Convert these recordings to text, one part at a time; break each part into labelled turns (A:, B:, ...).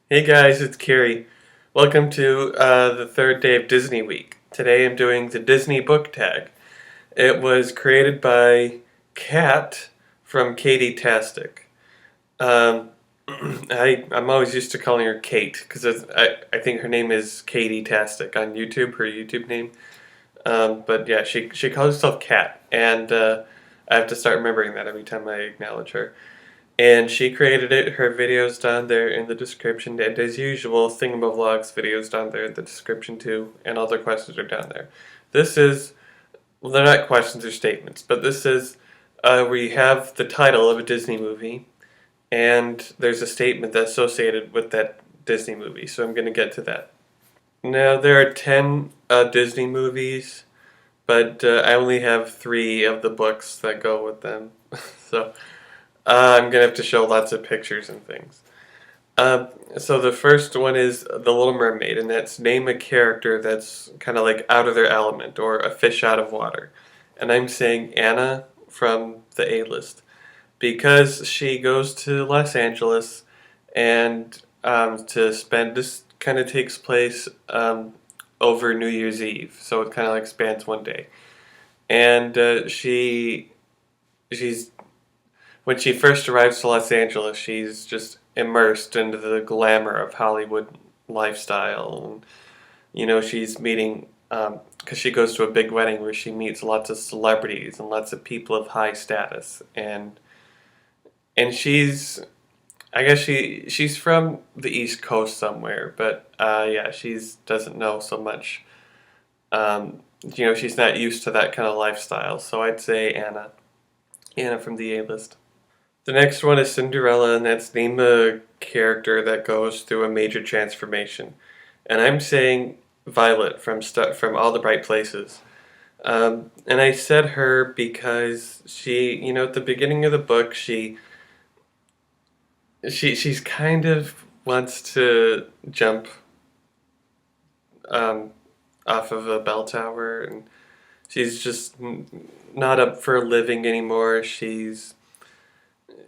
A: Hey guys, it's Carrie. Welcome to the third day of Disney Week. Today I'm doing the Disney book tag. It was created by Kat from Katytastic. Um, I'm always used to calling her Kate because I think her name is Katytastic on YouTube, her YouTube name. But yeah, she calls herself Kat, and I have to start remembering that every time I acknowledge her. And she created it. Her videos down there in the description. And as usual, Thingamavlog's videos down there in the description too. And all their questions are down there. This is, well, they're not questions or statements, but this is we have the title of a Disney movie. And there's a statement that's associated with that Disney movie. So I'm going to get to that. Now, there are 10 Disney movies, but I only have 3 of the books that go with them. So I'm gonna have to show lots of pictures and things. So the first one is the Little Mermaid, and that's name a character that's kind of like out of their element or a fish out of water. And I'm saying Anna from the A-list because she goes to Los Angeles and to spend this kind of takes place over New Year's Eve, so it kind of like spans one day. And she's when she first arrives to Los Angeles, she's just immersed into the glamour of Hollywood lifestyle. And, she's meeting, because she goes to a big wedding where she meets lots of celebrities and lots of people of high status. And I guess she's from the East Coast somewhere, but yeah, she doesn't know so much. She's not used to that kind of lifestyle. So I'd say Anna from the A list. The next one is Cinderella, and that's name a character that goes through a major transformation. And I'm saying Violet from All the Bright Places. And I said her because at the beginning of the book, she's kind of wants to jump um, off of a bell tower, and she's just not up for a living anymore.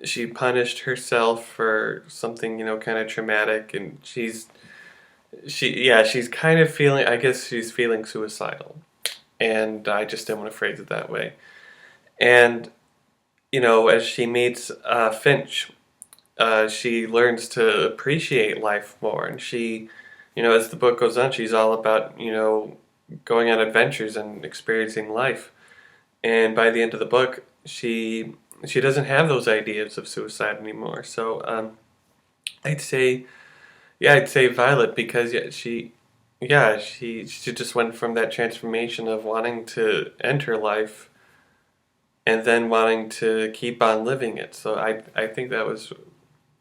A: She punished herself for something kind of traumatic, and she's kind of feeling, I guess she's feeling suicidal, and I just didn't want to phrase it that way. And as she meets Finch, she learns to appreciate life more, and as the book goes on, she's all about going on adventures and experiencing life. And by the end of the book, she doesn't have those ideas of suicide anymore. So I'd say, yeah, I'd say Violet because she just went from that transformation of wanting to end her life and then wanting to keep on living it. So I think that was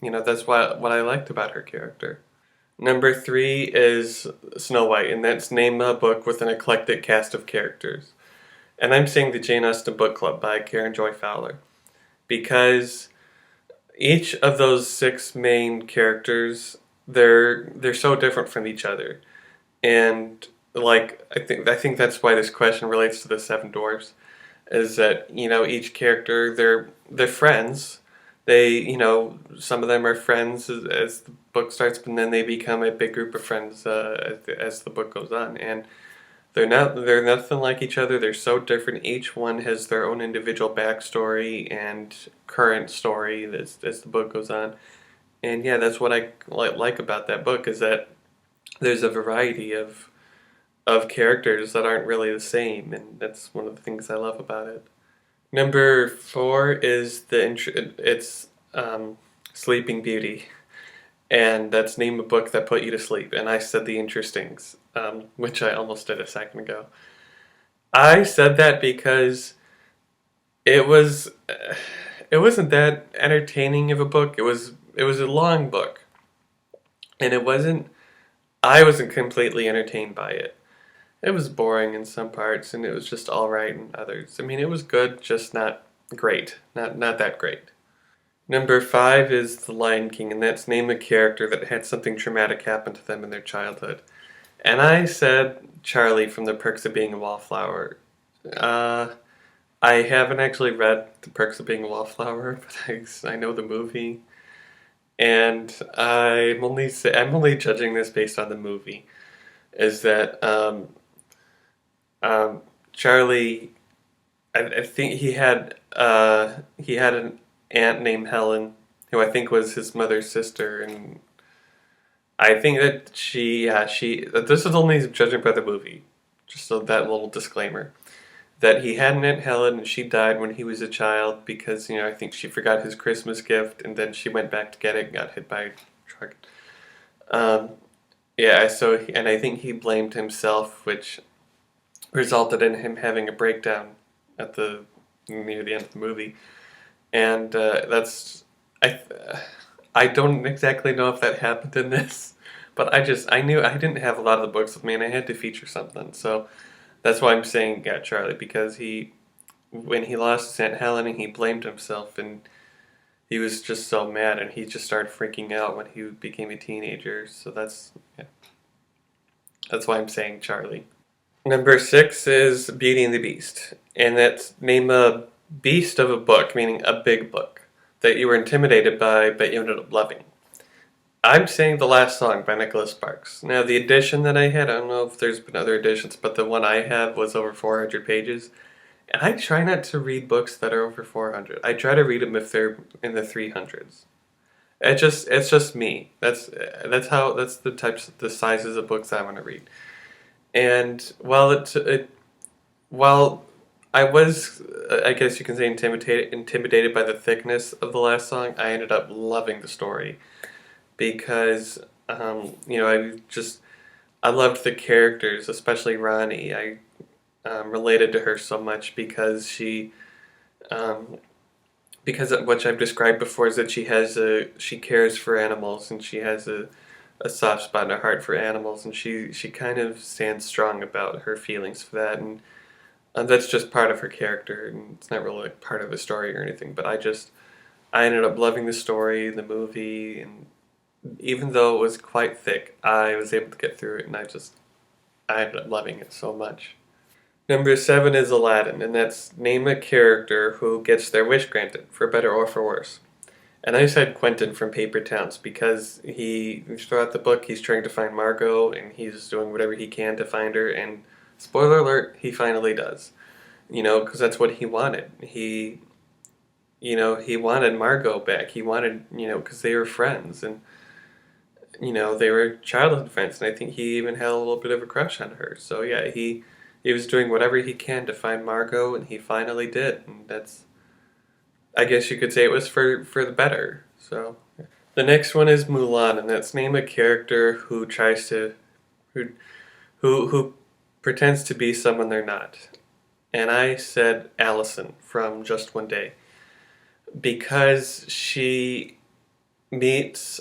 A: that's what I liked about her character. Number 3 is Snow White, and that's name a book with an eclectic cast of characters. And I'm saying the Jane Austen Book Club by Karen Joy Fowler because each of those 6 main characters they're so different from each other, and like I think that's why this question relates to the 7 dwarfs, is that each character they're friends. They some of them are friends as the book starts, but then they become a big group of friends as the book goes on, and they're nothing like each other. They're so different. Each one has their own individual backstory and current story as the book goes on. And yeah, that's what I like about that book, is that there's a variety of characters that aren't really the same, and that's one of the things I love about it. Number 4 is it's Sleeping Beauty, and that's name a book that put you to sleep. And I said The Interestings, which I almost did a second ago. I said that because it was it wasn't that entertaining of a book. It was a long book, and I wasn't completely entertained by it. It was boring in some parts, and it was just all right in others. I mean, it was good, just not great, not that great. Number 5 is The Lion King, and that's name a character that had something traumatic happen to them in their childhood. And I said Charlie from The Perks of Being a Wallflower. Uh, I haven't actually read The Perks of Being a Wallflower, but I know the movie. and I'm only judging this based on the movie. Is that Charlie? I think he had an aunt named Helen, who I think was his mother's sister, and I think that this is only judging by the movie. Just so that little disclaimer that he had an Aunt Helen and she died when he was a child because I think she forgot his Christmas gift and then she went back to get it and got hit by a truck. Um, yeah, and I think he blamed himself, which resulted in him having a breakdown at the near the end of the movie, and I I don't exactly know if that happened in this, but I knew I didn't have a lot of the books with me and I had to feature something, so that's why I'm saying yeah, Charlie, because when he lost his Aunt Helen and he blamed himself and he was just so mad and he just started freaking out when he became a teenager. So yeah, that's why I'm saying Charlie. Number 6 is Beauty and the Beast, and that's name a beast of a book, meaning a big book that you were intimidated by but you ended up loving. I'm saying The Last Song by Nicholas Sparks. Now, the edition that I had, I don't know if there's been other editions, but the one I have was over 400 pages. And I try not to read books that are over 400. I try to read them if they're in the 300s. It's just me. That's the sizes of books I want to read. And while I was, I guess you can say, intimidated by the thickness of The Last Song, I ended up loving the story because I loved the characters, especially Ronnie. I related to her so much because because of what I've described before is that she cares for animals and she has a soft spot in her heart for animals, and she kind of stands strong about her feelings for that, and that's just part of her character, and it's not really like part of the story or anything. But I ended up loving the story, the movie, and even though it was quite thick, I was able to get through it, and I ended up loving it so much. Number 7 is Aladdin, and that's name a character who gets their wish granted, for better or for worse. And I said Quentin from Paper Towns because throughout the book, he's trying to find Margot, and he's doing whatever he can to find her, and spoiler alert, he finally does. Because that's what he wanted. He wanted Margot back. He wanted, because they were friends, and, they were childhood friends, and I think he even had a little bit of a crush on her. So yeah, he was doing whatever he can to find Margot, and he finally did, and I guess you could say it was for the better. So yeah. The next one is Mulan, and that's name a character who tries to who pretends to be someone they're not. And I said Allison from Just One Day because she meets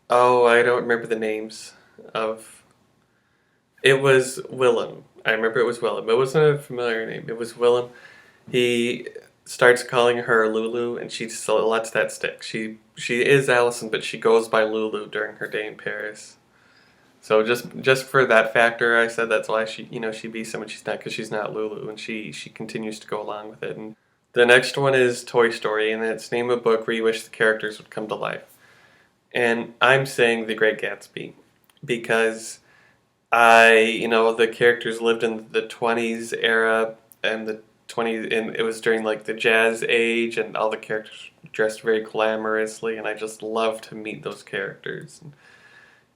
A: I don't remember the names of it was Willem. I remember it was Willem. It wasn't a familiar name. It was Willem. He starts calling her Lulu, and she still lets that stick. She is Allison, but she goes by Lulu during her day in Paris. So just for that factor, I said that's why she be someone she's not, because she's not Lulu, and she continues to go along with it. And the next one is Toy Story, and it's name a book where you wish the characters would come to life. And I'm saying The Great Gatsby because the characters lived in the 20s era and the 20s, and it was during like the jazz age, and all the characters dressed very glamorously, and I just love to meet those characters and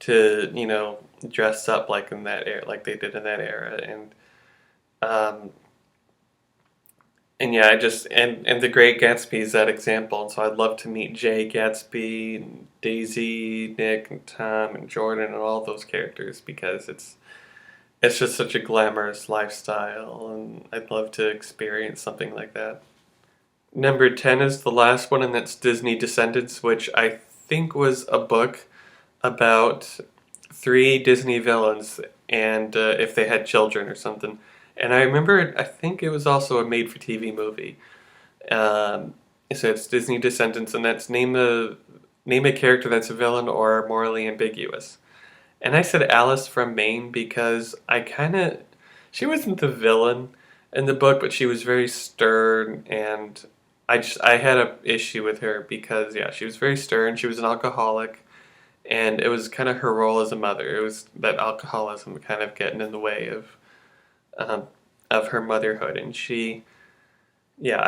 A: to dress up like in that era, like they did in that era, um, and yeah, and The Great Gatsby is that example, and so I'd love to meet Jay Gatsby and Daisy, Nick, and Tom, and Jordan, and all those characters because it's just such a glamorous lifestyle, and I'd love to experience something like that. Number 10 is the last one, and that's Disney Descendants, which I think was a book about 3 Disney villains and if they had children or something. And I remember, I think it was also a made-for-TV movie. So it's Disney Descendants, and that's name a character that's a villain or morally ambiguous. And I said Alice from Maine because she wasn't the villain in the book, but she was very stern and I had a issue with her because yeah, she was very stern. She was an alcoholic, and it was kind of her role as a mother. It was that alcoholism kind of getting in the way um, of her motherhood, and she yeah,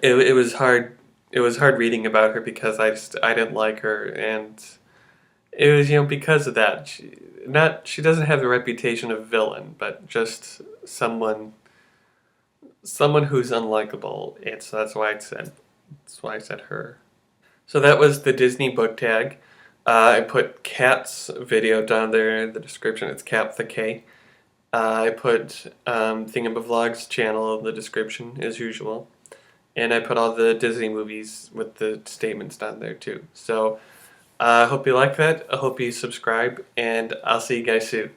A: it was hard. It was hard reading about her because I didn't like her, and it was because of that. She doesn't have the reputation of villain, but just someone who's unlikable. It's that's why I said her. So that was the Disney book tag. I put Kat's video down there in the description. It's Kat the K. I put Thingamavlog's channel in the description as usual, and I put all the Disney movies with the statements down there too. So I hope you like that. I hope you subscribe, and I'll see you guys soon.